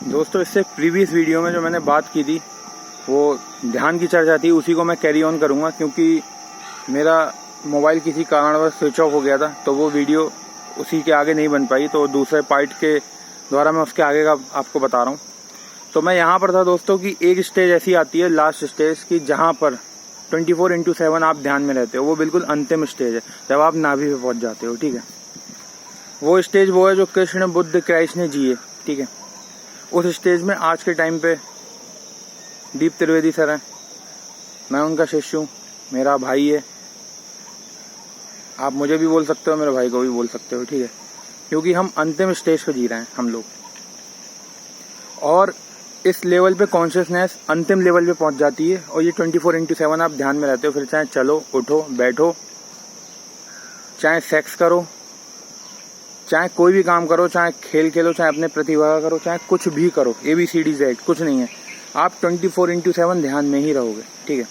दोस्तों, इससे previous video में जो मैंने बात की थी वो ध्यान की चर्चा थी, उसी को मैं कैरी ऑन करूँगा क्योंकि मेरा मोबाइल किसी कारणवश स्विच ऑफ हो गया था, तो वो वीडियो उसी के आगे नहीं बन पाई, तो दूसरे पार्ट के द्वारा मैं उसके आगे का आपको बता रहा हूँ। तो मैं यहाँ पर था दोस्तों कि एक स्टेज ऐसी आती है, लास्ट स्टेज की, जहाँ पर 24/7 आप ध्यान में रहते हो। वो बिल्कुल अंतिम स्टेज है जब आप नाभि पे पहुँच जाते हो। ठीक है, वो स्टेज वो है जो कृष्ण बुद्ध क्राइस्ट ने जिए। ठीक है, उस स्टेज में आज के टाइम पे दीप त्रिवेदी सर हैं, मैं उनका शिष्य हूँ, मेरा भाई है। आप मुझे भी बोल सकते हो, मेरे भाई को भी बोल सकते हो। ठीक है, क्योंकि हम अंतिम स्टेज पे जी रहे हैं हम लोग, और इस लेवल पे कॉन्शियसनेस अंतिम लेवल पे पहुंच जाती है। और ये 24/7 आप ध्यान में रहते हो। फिर चाहे चलो, उठो, बैठो, चाहे सेक्स करो, चाहे कोई भी काम करो, चाहे खेल खेलो, चाहे अपने प्रतिभा करो, चाहे कुछ भी करो, ABCD कुछ नहीं है, आप 24/7 ध्यान में ही रहोगे। ठीक है,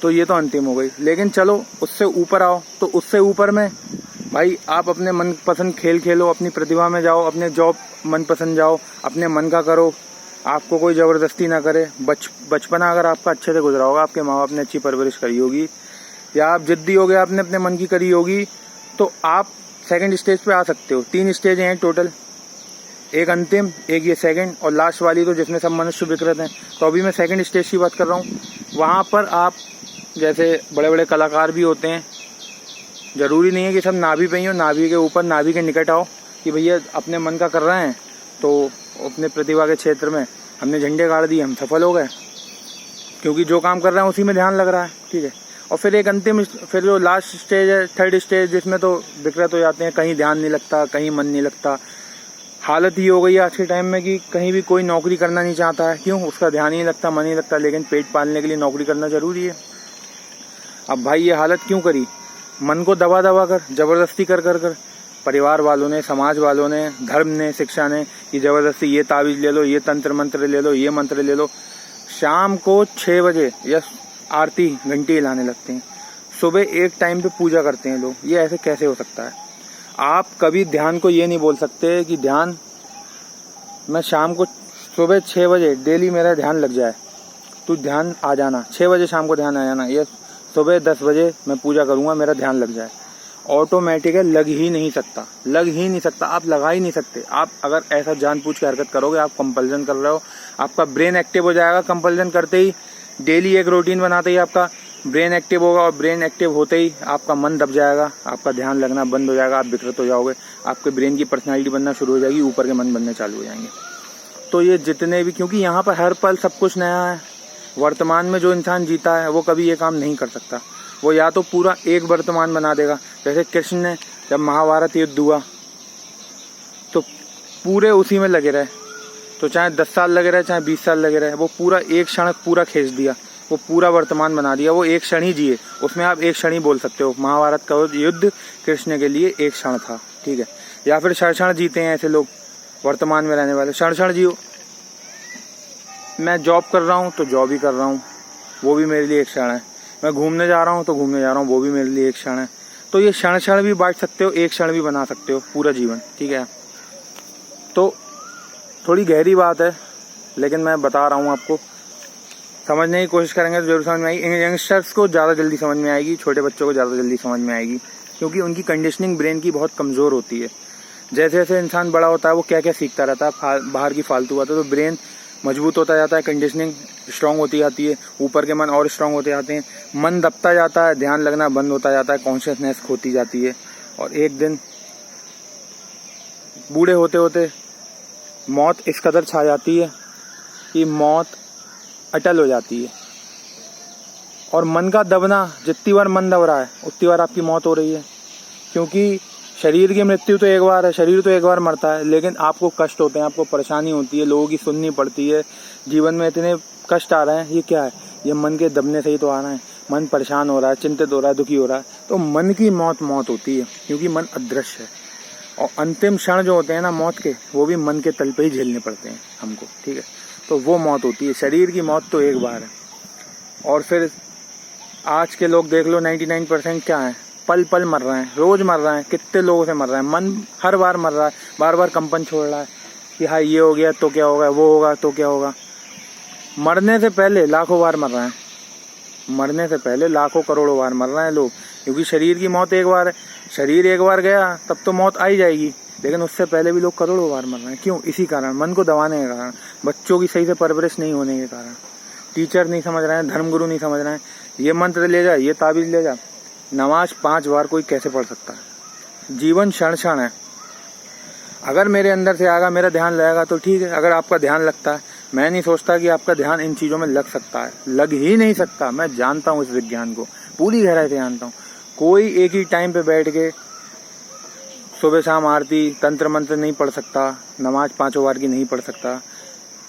तो ये तो अंतिम हो गई। लेकिन चलो उससे ऊपर आओ, तो उससे ऊपर में भाई आप अपने मनपसंद खेल खेलो, अपनी प्रतिभा में जाओ, अपने जॉब मनपसंद जाओ, अपने मन का करो, आपको कोई जबरदस्ती ना करे। बचपना अगर आपका अच्छे से गुजरा होगा, आपके माँ बाप ने अच्छी परवरिश करी होगी, या आप जिद्दी हो गए, आपने अपने मन की करी होगी, तो आप सेकंड स्टेज पे आ सकते हो। 3 स्टेज हैं टोटल, एक अंतिम, एक ये सेकंड, और लास्ट वाली तो जिसमें सब मनुष्य विकृत हैं। तो अभी मैं सेकंड स्टेज की बात कर रहा हूँ। वहाँ पर आप, जैसे बड़े बड़े कलाकार भी होते हैं, जरूरी नहीं है कि सब नाभि पे ही हो, नाभि के ऊपर, नाभि के निकट आओ कि भैया अपने मन का कर रहे हैं, तो अपने प्रतिभा के क्षेत्र में हमने झंडे गाड़ दिए, हम सफल हो गए, क्योंकि जो काम कर रहे हैं उसी में ध्यान लग रहा है। ठीक है, और फिर एक अंतिम, फिर जो लास्ट स्टेज है, थर्ड स्टेज, जिसमें तो विकृत हो जाते हैं, कहीं ध्यान नहीं लगता, कहीं मन नहीं लगता। हालत ये हो गई है आज के टाइम में कि कहीं भी कोई नौकरी करना नहीं चाहता है। क्यों? उसका ध्यान ही नहीं लगता, मन नहीं लगता, लेकिन पेट पालने के लिए नौकरी करना जरूरी है। अब भाई ये हालत क्यों करी? मन को दबा दबा कर, जबरदस्ती कर कर कर, परिवार वालों ने, समाज वालों ने, धर्म ने, शिक्षा ने, कि जबरदस्ती ये ताबीज ले लो, ये तंत्र मंत्र ले लो, ये मंत्र ले लो। शाम को 6 बजे या आरती घंटी हिलाने लगते हैं, सुबह एक टाइम पे पूजा करते हैं लोग। ये ऐसे कैसे हो सकता है? आप कभी ध्यान को ये नहीं बोल सकते कि ध्यान, मैं शाम को सुबह 6 बजे डेली मेरा ध्यान लग जाए, तू ध्यान आ जाना, 6 बजे शाम को ध्यान आ जाना, ये सुबह 10 बजे मैं पूजा करूंगा, मेरा ध्यान लग जाए। ऑटोमेटिक है, लग ही नहीं सकता, लग ही नहीं सकता, आप लगा ही नहीं सकते। आप अगर ऐसा जानबूझ के हरकत करोगे, आप कंपल्जन कर रहे हो, आपका ब्रेन एक्टिव हो जाएगा। कंपल्जन करते ही, डेली एक रूटीन बनाते ही आपका ब्रेन एक्टिव होगा, और ब्रेन एक्टिव होते ही आपका मन दब जाएगा, आपका ध्यान लगना बंद हो जाएगा, आप विकृत हो जाओगे, आपके ब्रेन की पर्सनैलिटी बनना शुरू हो जाएगी, ऊपर के मन बनने चालू हो जाएंगे। तो ये जितने भी, क्योंकि यहाँ पर हर पल सब कुछ नया है, वर्तमान में जो इंसान जीता है वो कभी ये काम नहीं कर सकता। वो या तो पूरा एक वर्तमान बना देगा, जैसे कृष्ण ने जब महाभारत युद्ध हुआ तो पूरे उसी में लगे रहे, तो चाहे 10 साल लगे रहे, चाहे 20 साल लगे रहे, वो पूरा एक क्षण पूरा खींच दिया, वो पूरा वर्तमान बना दिया। वो एक क्षण ही जिए, उसमें आप एक क्षण ही बोल सकते हो। महाभारत का युद्ध कृष्ण के लिए एक क्षण था। ठीक है, या फिर क्षण क्षण जीते हैं ऐसे लोग, वर्तमान में रहने वाले, क्षण क्षण जियो। मैं जॉब कर रहा हूँ तो जॉब ही कर रहा हूँ, वो भी मेरे लिए एक क्षण है। मैं घूमने जा रहा हूँ तो घूमने जा रहा हूँ, वो भी मेरे लिए एक क्षण है। तो ये क्षण क्षण भी बांट सकते हो, एक क्षण भी बना सकते हो पूरा जीवन। ठीक है, तो थोड़ी गहरी बात है, लेकिन मैं बता रहा हूँ आपको, समझने की कोशिश करेंगे तो जरूर समझ में आएगी। यंगस्टर्स को ज़्यादा जल्दी समझ में आएगी, छोटे बच्चों को ज़्यादा जल्दी समझ में आएगी, क्योंकि उनकी कंडीशनिंग ब्रेन की बहुत कमज़ोर होती है। जैसे जैसे इंसान बड़ा होता है वो क्या क्या सीखता रहता है, बाहर की फालतू बात है, तो ब्रेन मजबूत होता जाता है, कंडीशनिंग स्ट्रांग होती जाती है, ऊपर के मन और स्ट्रांग होते जाते हैं, मन दबता जाता है, ध्यान लगना बंद होता जाता है, कॉन्शियसनेस खोती जाती है, और एक दिन बूढ़े होते होते मौत इस कदर छा जाती है कि मौत अटल हो जाती है। और मन का दबना, जितनी बार मन दब रहा है उतनी बार आपकी मौत हो रही है, क्योंकि शरीर की मृत्यु तो एक बार है, शरीर तो एक बार मरता है, लेकिन आपको कष्ट होते हैं, आपको परेशानी होती है, लोगों की सुननी पड़ती है, जीवन में इतने कष्ट आ रहे हैं। ये क्या है? ये मन के दबने से ही तो आ रहा है। मन परेशान हो रहा है, चिंतित हो रहा है, दुखी हो रहा है, तो मन की मौत होती है, क्योंकि मन अदृश्य है। और अंतिम क्षण जो होते हैं ना मौत के, वो भी मन के तल पे ही झेलने पड़ते हैं हमको। ठीक है, तो वो मौत होती है। शरीर की मौत तो एक बार है। और फिर आज के लोग देख लो, 99% क्या है, पल पल मर रहे हैं, रोज मर रहे हैं, कितने लोगों से मर रहे हैं, मन हर बार मर रहा है, बार बार कंपन छोड़ रहा है। कि हाँ ये हो गया तो क्या होगा, वो होगा तो क्या होगा। मरने से पहले लाखों बार मर रहे हैं, मरने से पहले लाखों करोड़ों बार मर रहे हैं लोग, क्योंकि शरीर की मौत एक बार है। शरीर एक बार गया तब तो मौत आ ही जाएगी, लेकिन उससे पहले भी लोग करोड़ों बार मर रहे हैं। क्यों? इसी कारण, मन को दबाने के कारण, बच्चों की सही से परवरिश नहीं होने के कारण, टीचर नहीं समझ रहे हैं, धर्मगुरु नहीं समझ रहे हैं। ये मंत्र ले जा, ये ताबीज ले जा, नमाज 5 बार कोई कैसे पढ़ सकता है? जीवन क्षण क्षण है। अगर मेरे अंदर से आएगा, मेरा ध्यान लगेगा तो ठीक है। अगर आपका ध्यान लगता है, मैं नहीं सोचता कि आपका ध्यान इन चीजों में लग सकता है, लग ही नहीं सकता। मैं जानता हूँ इस विज्ञान को, पूरी गहराई से जानता हूँ। कोई एक ही टाइम पे बैठ के सुबह शाम आरती तंत्र मंत्र नहीं पढ़ सकता, नमाज 5 बार की नहीं पढ़ सकता।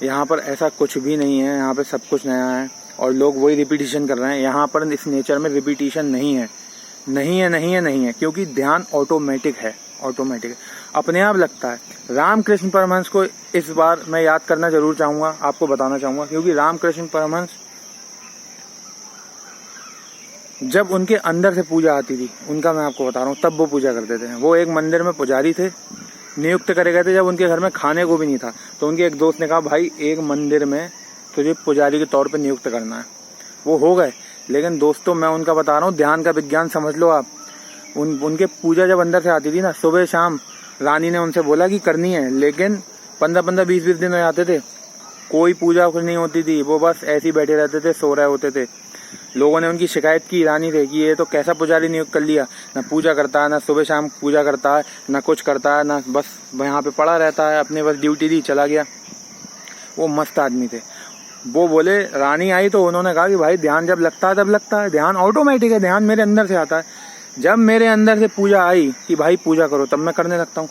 यहाँ पर ऐसा कुछ भी नहीं है, यहाँ पे सब कुछ नया है और लोग वही रिपीटिशन कर रहे हैं। यहाँ पर इस नेचर में रिपीटिशन नहीं है, नहीं है, नहीं है, नहीं है, क्योंकि ध्यान ऑटोमेटिक है, ऑटोमेटिक है, अपने आप लगता है। रामकृष्ण परमहंस को इस बार मैं याद करना जरूर चाहूंगा, आपको बताना चाहूंगा, क्योंकि रामकृष्ण परमहंस जब उनके अंदर से पूजा आती थी, उनका मैं आपको बता रहा हूँ, तब वो पूजा करते थे। वो एक मंदिर में पुजारी थे, नियुक्त करे गए थे जब उनके घर में खाने को भी नहीं था। तो उनके एक दोस्त ने कहा, भाई एक मंदिर में तुझे पुजारी के तौर पे नियुक्त करना है। वो हो गए। लेकिन दोस्तों मैं उनका बता रहा हूँ, ध्यान का विज्ञान समझ लो आप। उनके पूजा जब अंदर से आती थी ना, सुबह शाम रानी ने उनसे बोला कि करनी है, लेकिन 15-15, 20-20 दिन हो जाते थे, कोई पूजा कुछ नहीं होती थी। वो बस ऐसे ही बैठे रहते थे, सो रहे होते थे। लोगों ने उनकी शिकायत की रानी से कि ये तो कैसा पुजारी नियुक्त कर लिया, ना पूजा करता है, ना सुबह शाम पूजा करता है, ना कुछ करता है, ना बस यहाँ पे पड़ा रहता है, अपने बस ड्यूटी दी चला गया। वो मस्त आदमी थे। वो बोले, रानी आई तो उन्होंने कहा कि भाई ध्यान जब लगता है तब लगता है, ध्यान ऑटोमेटिक है, ध्यान मेरे अंदर से आता है। जब मेरे अंदर से पूजा आई कि भाई पूजा करो, तब मैं करने लगता हूँ।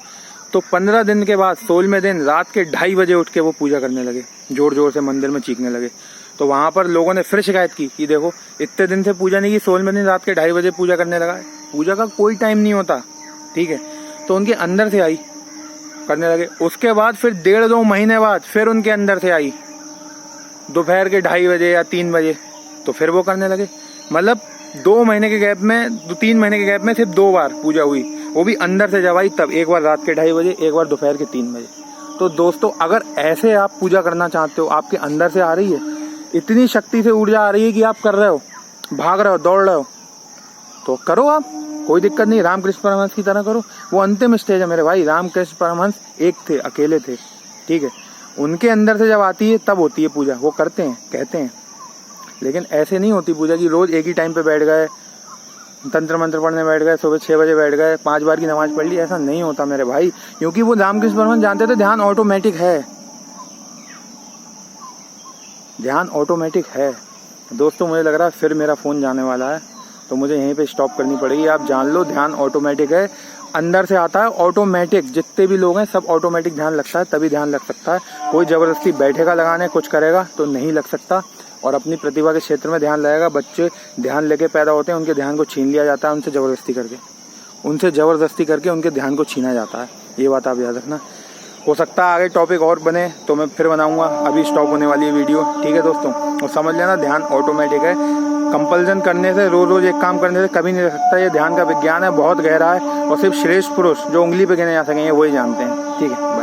तो 15 दिन के बाद 16वें दिन रात के 2:30 बजे उठ के वो पूजा करने लगे, जोर जोर से मंदिर में चीखने लगे। तो वहां पर लोगों ने फिर शिकायत की कि देखो इतने दिन से पूजा नहीं की, 16वें दिन रात के 2:30 बजे पूजा करने लगा है। पूजा का कोई टाइम नहीं होता, ठीक है। तो उनके अंदर से आई, करने लगे। उसके बाद फिर 1.5-2 महीने बाद फिर उनके अंदर से आई, दोपहर के 2:30 बजे या 3 बजे, तो फिर वो करने लगे। मतलब 2 महीने के गैप में, 3 महीने के गैप में सिर्फ 2 बार पूजा हुई, वो भी अंदर से जब आई तब। एक बार रात के 2:30 बजे, एक बार दोपहर के 3 बजे। तो दोस्तों अगर ऐसे आप पूजा करना चाहते हो, आपके अंदर से आ रही है, इतनी शक्ति से ऊर्जा आ रही है कि आप कर रहे हो, भाग रहे हो, दौड़ रहे हो, तो करो आप, कोई दिक्कत नहीं। रामकृष्ण परमहंस की तरह करो। वो अंतिम स्टेज है मेरे भाई। रामकृष्ण परमहंस एक थे, अकेले थे, ठीक है। उनके अंदर से जब आती है तब होती है पूजा, वो करते हैं, कहते हैं। लेकिन ऐसे नहीं होती पूजा कि रोज एक ही टाइम पे बैठ गए, तंत्र मंत्र पढ़ने बैठ गए, सुबह 6 बजे बैठ गए, 5 बार की नमाज पढ़ ली। ऐसा नहीं होता मेरे भाई, क्योंकि वो रामकृष्ण परमहंस जानते थे ध्यान ऑटोमेटिक है, ध्यान ऑटोमेटिक है। दोस्तों मुझे लग रहा है फिर मेरा फोन जाने वाला है, तो मुझे यहीं पे स्टॉप करनी पड़ेगी। आप जान लो ध्यान ऑटोमेटिक है, अंदर से आता है ऑटोमेटिक। जितने भी लोग हैं सब ऑटोमेटिक ध्यान लगता है, तभी ध्यान लग सकता है। कोई जबरदस्ती बैठेगा लगाने, कुछ करेगा तो नहीं लग सकता। और अपनी प्रतिभा के क्षेत्र में ध्यान लगेगा। बच्चे ध्यान लेके पैदा होते हैं, उनके ध्यान को छीन लिया जाता है उनसे जबरदस्ती करके उनके ध्यान को छीना जाता है। ये बात आप याद रखना। हो सकता है आगे टॉपिक और बने तो मैं फिर बनाऊंगा, अभी स्टॉप होने वाली है वीडियो, ठीक है दोस्तों। और समझ लेना ध्यान ऑटोमेटिक है। कंपल्जन करने से, रोज रोज एक काम करने से कभी नहीं रह सकता। ये ध्यान का विज्ञान है, बहुत गहरा है, और सिर्फ श्रेष्ठ पुरुष जो उंगली पे गिने जा सकेंगे वही जानते हैं, ठीक है।